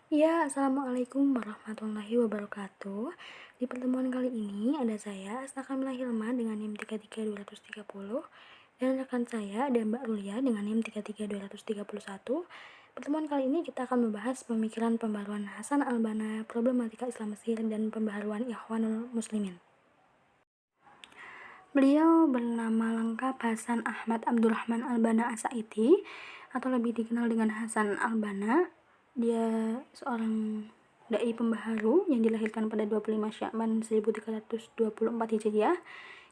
Ya, Assalamualaikum warahmatullahi wabarakatuh. Di pertemuan kali ini ada saya, Asta Kamila Hilma dengan NIM 33230 dan rekan saya dan Mbak Rulia dengan NIM 33231. Pertemuan kali ini kita akan membahas pemikiran pembaruan Hasan Al-Banna, problematika Islam Mesir, dan pembaharuan Ikhwanul Muslimin. Beliau bernama lengkap Hasan Ahmad Abdurrahman Al-Banna As-Sa'idi atau lebih dikenal dengan Hasan Al-Banna. Dia seorang dai pembaharu yang dilahirkan pada 25 Sya'ban 1324 Hijriah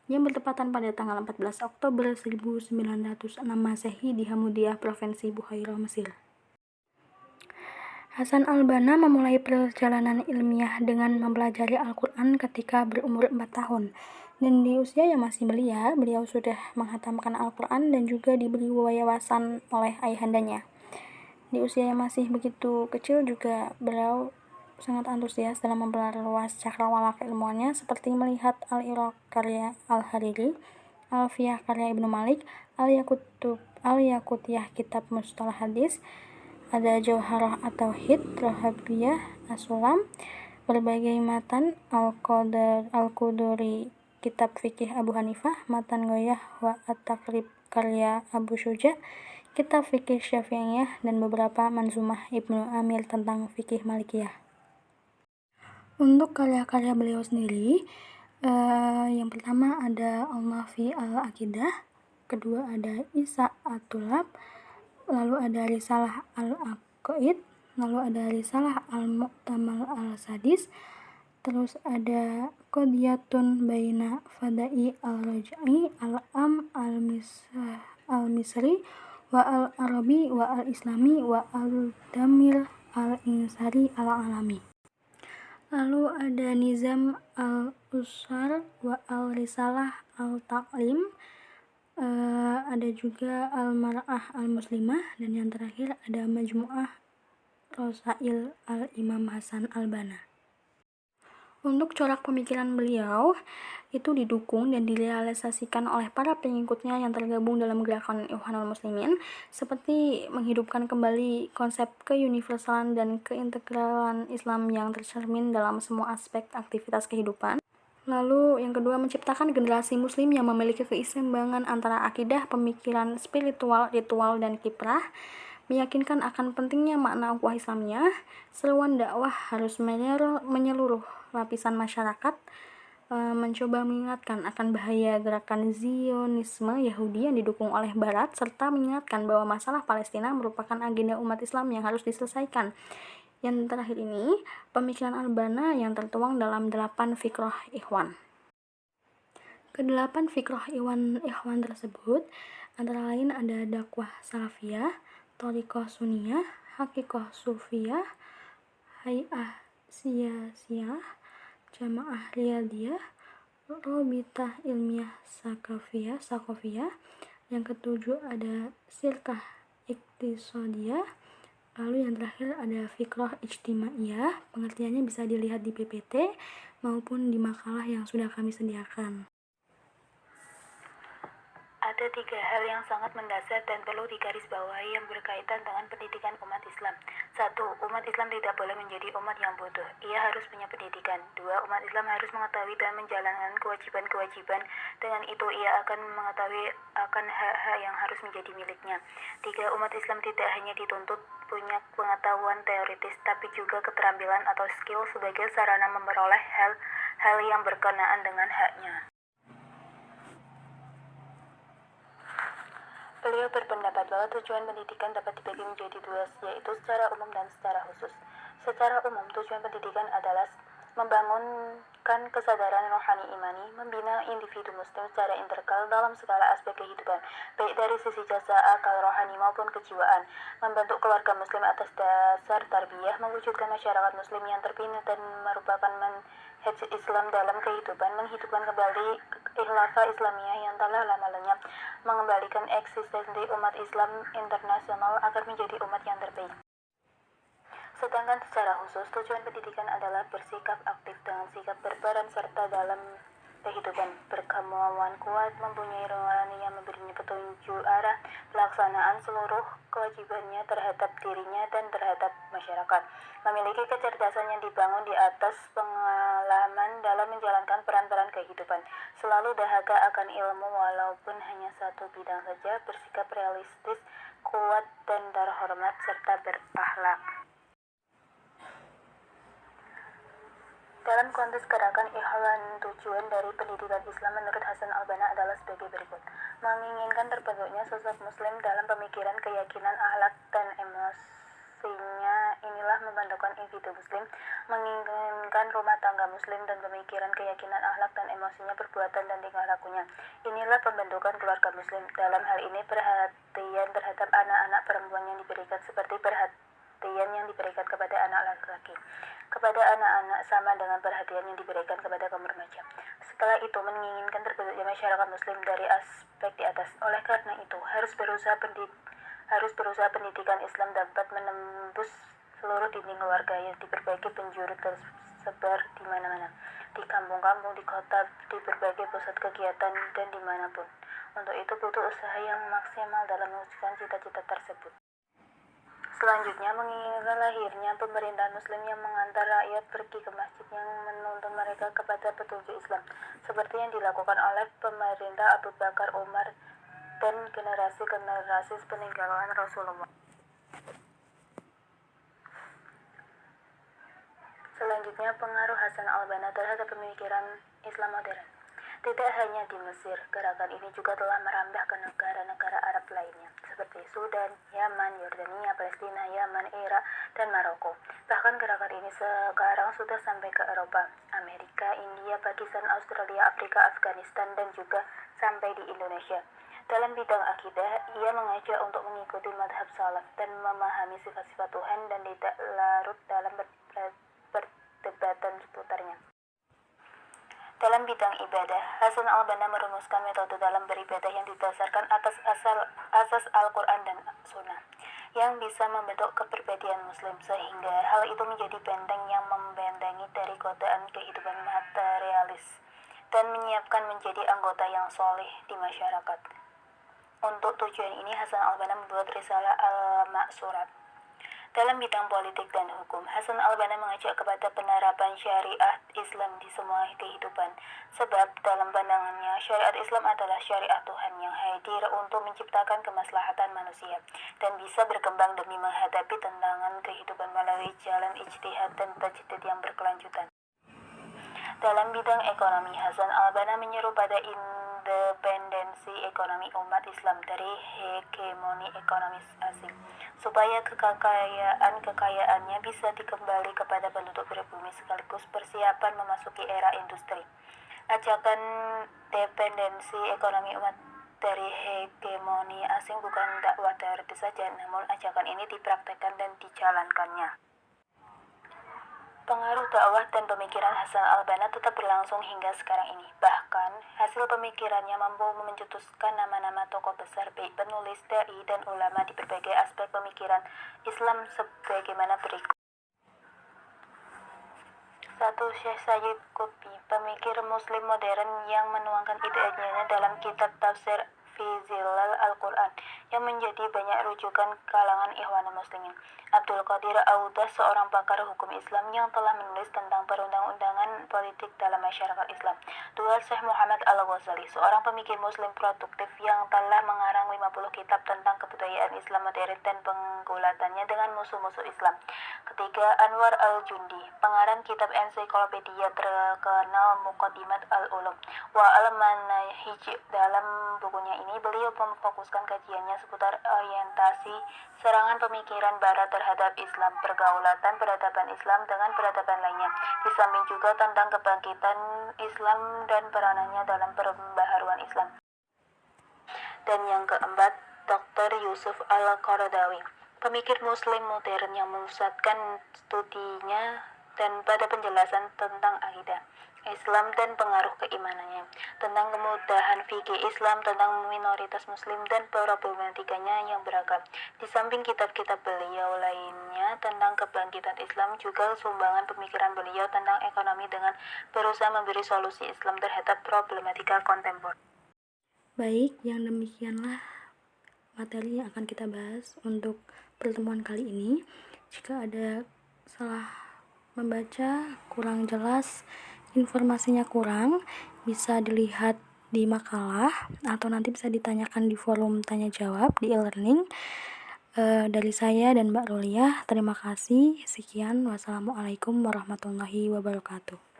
yang bertepatan pada tanggal 14 Oktober 1906 Masehi di Hamudiah, Provinsi Bukhairah, Mesir. Hasan Al-Banna memulai perjalanan ilmiah dengan mempelajari Al-Quran ketika berumur 4 tahun. Dan di usia yang masih belia, beliau sudah menghatamkan Al-Quran dan juga diberi wawasan oleh ayahandanya. Di usia yang masih begitu kecil juga beliau sangat antusias dalam memperluas cakrawala keilmuannya, seperti melihat Al-Iraq karya Al-Hariri, Alfiyah karya Ibnu Malik, Al-Yakutiyah kitab Mustalah Hadis, ada Jauharah at-Tauhid, Rohabiyah, As-Sulam, berbagai matan, Al-Quduri kitab fikih Abu Hanifah, Matan Ghoyah wa At-Taqrib karya Abu Syuja, kitab fikih Syafi'iyah, dan beberapa manzumah Ibnu Amir tentang fikih Malikiyah. Untuk karya-karya beliau sendiri, yang pertama ada Al-Nafi Al-Aqidah, kedua ada Isa At-Tulab, lalu ada Risalah Al-Aqaid, lalu ada Risalah Al-Mu'tamal Al-Sadis, terus ada Qodiyatun Baina Fadai Al-Raj'i Al-Am Al-Misri wa Al-Arabi wa Al-Islami wa Al-Damir Al-Insari Al-Alami. Lalu ada Nizam Al-Usar wa Al-Risalah Al-Ta'lim, ada juga Al-Mar'ah Al-Muslimah, dan yang terakhir ada Majmu'ah Rosail Al-Imam Hasan Al-Banna. Untuk corak pemikiran beliau itu didukung dan direalisasikan oleh para pengikutnya yang tergabung dalam gerakan Ikhwanul Muslimin, seperti menghidupkan kembali konsep keuniversalan dan keintegralan Islam yang tercermin dalam semua aspek aktivitas kehidupan. Lalu yang kedua, menciptakan generasi muslim yang memiliki keseimbangan antara akidah, pemikiran, spiritual, ritual, dan kiprah, meyakinkan akan pentingnya makna ukhuwah Islamnya. Seruan dakwah harus menyeluruh lapisan masyarakat, mencoba mengingatkan akan bahaya gerakan Zionisme Yahudi yang didukung oleh Barat, serta mengingatkan bahwa masalah Palestina merupakan agenda umat Islam yang harus diselesaikan. Yang terakhir ini, pemikiran Al-Banna yang tertuang dalam 8 fikroh Ikhwan. Kedelapan fikroh Ikhwan tersebut antara lain ada dakwah Salafiyah, Thariqah Sunniyah, Hakikoh Sufiyah, Hay'ah Siyasiyah, Jamaah Riyadiyah, Robitah Ilmiah Sakofiyah. Yang ketujuh ada Sirkah Iktisadiyah. Lalu yang terakhir ada Fikroh Ijtimaiyah, pengertiannya bisa dilihat di PPT maupun di makalah yang sudah kami sediakan. Ada 3 hal yang sangat mendasar dan perlu digarisbawahi yang berkaitan dengan pendidikan umat Islam. 1. Umat Islam tidak boleh menjadi umat yang bodoh. Ia harus punya pendidikan. 2. Umat Islam harus mengetahui dan menjalankan kewajiban-kewajiban. Dengan itu ia akan mengetahui akan hak-hak yang harus menjadi miliknya. 3. Umat Islam tidak hanya dituntut punya pengetahuan teoritis, tapi juga keterampilan atau skill sebagai sarana memperoleh hal yang berkenaan dengan haknya. Beliau berpendapat bahwa tujuan pendidikan dapat dibagi menjadi 2, yaitu secara umum dan secara khusus. Secara umum, tujuan pendidikan adalah membangunkan kesadaran rohani imani, membina individu muslim secara integral dalam segala aspek kehidupan, baik dari sisi jasa, akal, rohani maupun kejiwaan, membentuk keluarga muslim atas dasar tarbiyah, mewujudkan masyarakat muslim yang terbina dan merupakan manhaj Islam dalam kehidupan, menghidupkan kembali khilafah Islamiyah yang telah lama lenyap, mengembalikan eksistensi umat Islam internasional agar menjadi umat yang terbaik. Sedangkan secara khusus, tujuan pendidikan adalah bersikap aktif dengan sikap berperan serta dalam kehidupan. Berkemauan kuat, mempunyai nurani yang memberinya petunjuk arah pelaksanaan seluruh kewajibannya terhadap dirinya dan terhadap masyarakat. Memiliki kecerdasan yang dibangun di atas pengalaman dalam menjalankan peran-peran kehidupan. Selalu dahaga akan ilmu walaupun hanya satu bidang saja, bersikap realistis, kuat dan terhormat serta berakhlak. Dalam konteks gerakan Ikhwan, tujuan dari pendidikan Islam menurut Hasan al-Banna adalah sebagai berikut. Menginginkan terbentuknya sosok muslim dalam pemikiran, keyakinan, akhlak, dan emosinya. Inilah membentukkan individu muslim. Menginginkan rumah tangga muslim dan pemikiran, keyakinan, akhlak, dan emosinya, perbuatan, dan tingkah lakunya. Inilah pembentukan keluarga muslim. Dalam hal ini perhatian terhadap anak-anak perempuan yang diberikan seperti perhatian yang diberikan kepada anak laki-laki. Kepada anak-anak sama dengan perhatian yang diberikan kepada kaum remaja. Setelah itu menginginkan terbentuknya masyarakat muslim dari aspek di atas. Oleh karena itu harus berusaha pendidikan Islam dapat menembus seluruh dinding keluarga yang di berbagai penjuru tersebar di mana-mana, di kampung-kampung, di kota, di berbagai pusat kegiatan dan dimanapun. Untuk itu butuh usaha yang maksimal dalam mewujudkan cita-cita tersebut. Selanjutnya, menginginkan lahirnya pemerintahan muslim yang mengantar rakyat pergi ke masjid yang menuntun mereka kepada petunjuk Islam, seperti yang dilakukan oleh pemerintah Abu Bakar, Umar, dan generasi-generasi peninggalan Rasulullah. Selanjutnya, pengaruh Hasan al-Banna terhadap pemikiran Islam modern. Tidak hanya di Mesir, gerakan ini juga telah merambah ke negara-negara Arab lainnya, seperti Sudan, Yaman, Yordania, Palestina, Yaman, Irak, dan Maroko. Bahkan gerakan ini sekarang sudah sampai ke Eropa, Amerika, India, Pakistan, Australia, Afrika, Afghanistan, dan juga sampai di Indonesia. Dalam bidang akidah, ia mengajak untuk mengikuti madhab salaf dan memahami sifat-sifat Tuhan dan tidak larut dalam perdebatan seputarnya. Dalam bidang ibadah, Hasan al-Banna merumuskan metode dalam beribadah yang didasarkan atas asas Al-Quran dan Sunnah, yang bisa membentuk kepribadian Muslim, sehingga hal itu menjadi benteng yang membentengi dari godaan kehidupan materialis, dan menyiapkan menjadi anggota yang soleh di masyarakat. Untuk tujuan ini, Hasan al-Banna membuat risalah Al-Ma'surat. Dalam bidang politik dan hukum, Hasan al-Banna mengajak kepada penerapan syariat Islam di semua kehidupan. Sebab dalam pandangannya, syariat Islam adalah syariat Tuhan yang hadir untuk menciptakan kemaslahatan manusia dan bisa berkembang demi menghadapi tantangan kehidupan melalui jalan ijtihad dan tajdid yang berkelanjutan. Dalam bidang ekonomi, Hasan al-Banna menyeru pada independensi ekonomi umat Islam dari hegemoni ekonomi asing, supaya kekayaannya bisa dikembali kepada penduduk pribumi sekaligus persiapan memasuki era industri. Ajakan dependensi ekonomi umat dari hegemoni asing bukan dakwah teoritis saja, namun ajakan ini dipraktekkan dan dijalankannya. Pengaruh dakwah dan pemikiran Hasan al-Banna tetap berlangsung hingga sekarang ini. Bahkan, hasil pemikirannya mampu mencetuskan nama-nama tokoh besar baik penulis, dai, dan ulama di berbagai aspek pemikiran Islam sebagaimana berikut. 1. Syekh Sayyid Qutbi, pemikir muslim modern yang menuangkan ide-idenya dalam kitab tafsir Fi Zilal Al-Quran yang menjadi banyak rujukan kalangan Ikhwanul Muslimin. Abdul Qadir Audas, seorang pakar hukum Islam yang telah menulis tentang perundang-undangan politik dalam masyarakat Islam. 2. Syekh Muhammad Al-Ghazali, seorang pemikir muslim produktif yang telah mengarang 50 kitab tentang kebudayaan Islam modern dan penggulatannya dengan musuh-musuh Islam. 3. Anwar Al-Jundi, pengarang kitab ensiklopedia terkenal Muqaddimat Al-Ulum wa Al-Manahij. Dalam bukunya ini, beliau memfokuskan kajiannya seputar orientasi serangan pemikiran Barat terhadap Islam, pergaulatan peradaban Islam dengan peradaban lainnya, di samping juga tentang kebangkitan Islam dan peranannya dalam pembaharuan Islam. Dan yang keempat, Dr. Yusuf Al-Qaradawi, pemikir muslim modern yang memusatkan studinya dan pada penjelasan tentang akidah. Islam dan pengaruh keimanannya, tentang kemudahan fikih Islam, tentang minoritas muslim dan problematikanya yang beragam. Di samping kitab-kitab beliau lainnya tentang kebangkitan Islam, juga sumbangan pemikiran beliau tentang ekonomi dengan berusaha memberi solusi Islam terhadap problematika kontemporer. Baik, yang demikianlah materi yang akan kita bahas untuk pertemuan kali ini. Jika ada salah membaca, kurang jelas, informasinya kurang, bisa dilihat di makalah atau nanti bisa ditanyakan di forum tanya jawab di e-learning. Dari saya dan Mbak Rolia, terima kasih. Sekian, wassalamualaikum warahmatullahi wabarakatuh.